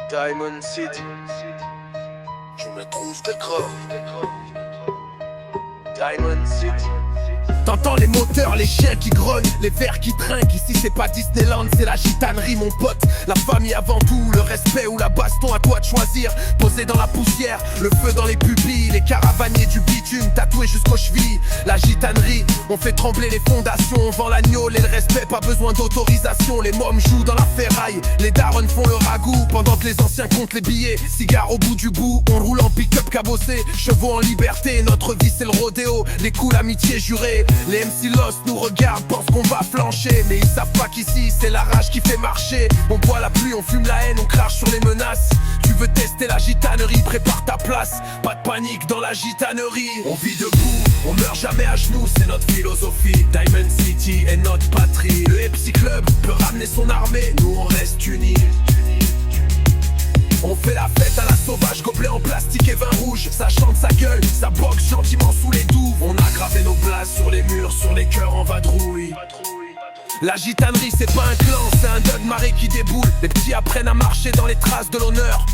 Diamond City, je me trouve de creux. Diamond City. T'entends les moteurs, les chiens qui grognent, les vers qui trinquent. Ici c'est pas Disneyland, c'est la gitanerie mon pote. La famille avant tout, le respect ou la baston, à toi de choisir. Posé dans la poussière, le feu dans les pupilles, les caravaniers du bitume tatoués jusqu'aux chevilles. La gitanerie, on fait trembler les fondations. On vend l'agneau et le respect, pas besoin d'autorisation. Les mômes jouent dans la ferraille, les darons font le ragoût pendant que les anciens comptent les billets. Cigares au bout du bout, on roule en pick-up cabossé. Chevaux en liberté, notre vie c'est le rodéo. Les coups, l'amitié jurée. Les MC Lost nous regardent, pensent qu'on va flancher. Mais ils savent pas qu'ici c'est la rage qui fait marcher. On boit la pluie, on fume la haine, on crache sur les menaces. Tu veux tester la gitanerie, prépare ta place. Pas de panique dans la gitanerie. On vit debout, on meurt jamais à genoux, c'est notre philosophie. Diamond City est notre patrie. Le MC Club peut ramener son armée, nous on reste unis. On fait la fête à la sauvage, gobelet en plastique et vin rouge. Ça chante, sa gueule, ça boxe gentiment sous les douves. On a gravé nos places sur les murs, sur les cœurs en vadrouille. La gitanerie c'est pas un clan, c'est un dog marée qui déboule. Les petits apprennent à marcher dans les traces de l'honneur.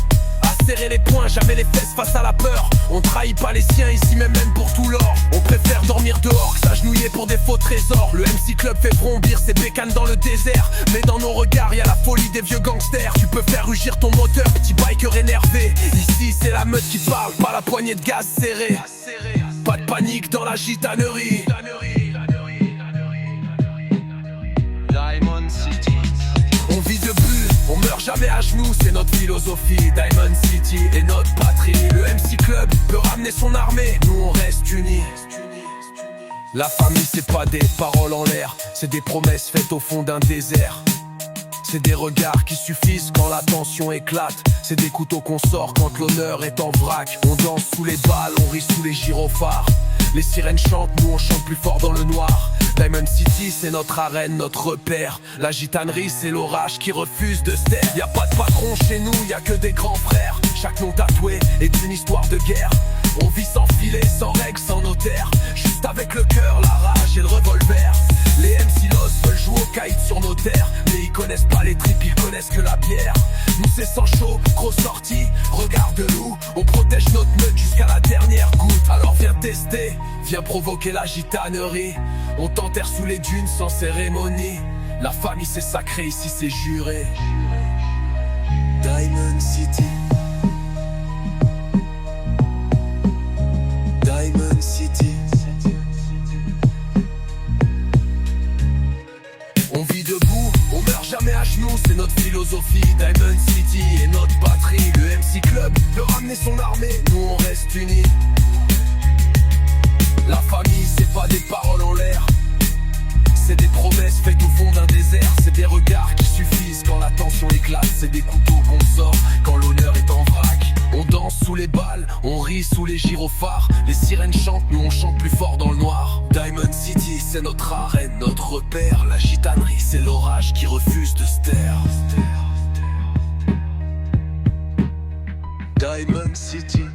À serrer les poings, jamais les fesses face à la peur. On trahit pas les siens ici même pour tout l'or. On préfère dormir dehors que s'agenouiller pour des faux trésors. Le MC Club fait vrombir ses bécanes dans le désert. Mais dans nos regards y a la folie des vieux gangsters. Tu peux faire rugir ton moteur, petit biker énervé. Ici c'est la meute qui parle, pas la poignée de gaz serrée. Pas de panique dans la gitanerie. Diamond City. On vit debout, on meurt jamais à genoux, c'est notre philosophie. Diamond City est notre patrie. Le MC Club peut ramener son armée, nous on reste unis. La famille c'est pas des paroles en l'air, c'est des promesses faites au fond d'un désert. C'est des regards qui suffisent quand la tension éclate. C'est des couteaux qu'on sort quand l'honneur est en vrac. On danse sous les balles, on rit sous les gyrophares. Les sirènes chantent, nous on chante plus fort dans le noir. Diamond City c'est notre arène, notre repère. La gitanerie c'est l'orage qui refuse de se taire. Y'a pas de patron chez nous, y'a que des grands frères. Chaque nom tatoué est une histoire de guerre. On vit sans filet, sans règles, sans notaire. Juste avec le cœur, la rage et le revolver. Les MC Lost veulent jouer au kite sur nos terres. Mais ils connaissent pas les tripes, ils connaissent que la bière. Nous c'est sans chaud, grosse sortie, regarde-nous. On protège notre meute jusqu'à la dernière goutte. Alors viens tester, viens provoquer la gitanerie. On t'enterre sous les dunes sans cérémonie. La famille c'est sacré, ici c'est juré. Diamond City. Diamond City. On vit debout, on meurt jamais à genoux, c'est notre philosophie. Diamond City est notre patrie. Le MC Club peut ramener son armée, nous on reste unis. La famille c'est pas des paroles en l'air, c'est des promesses faites au fond d'un désert. C'est des regards qui suffisent quand la tension éclate. C'est des couteaux qu'on sort quand l'honneur est en vrac. On danse sous les balles, on rit sous les gyrophares. Les sirènes chantent, nous on chante plus fort dans le noir. Diamond City c'est notre arène, notre repère. La gitanerie c'est l'orage qui refuse de se taire. Diamond City.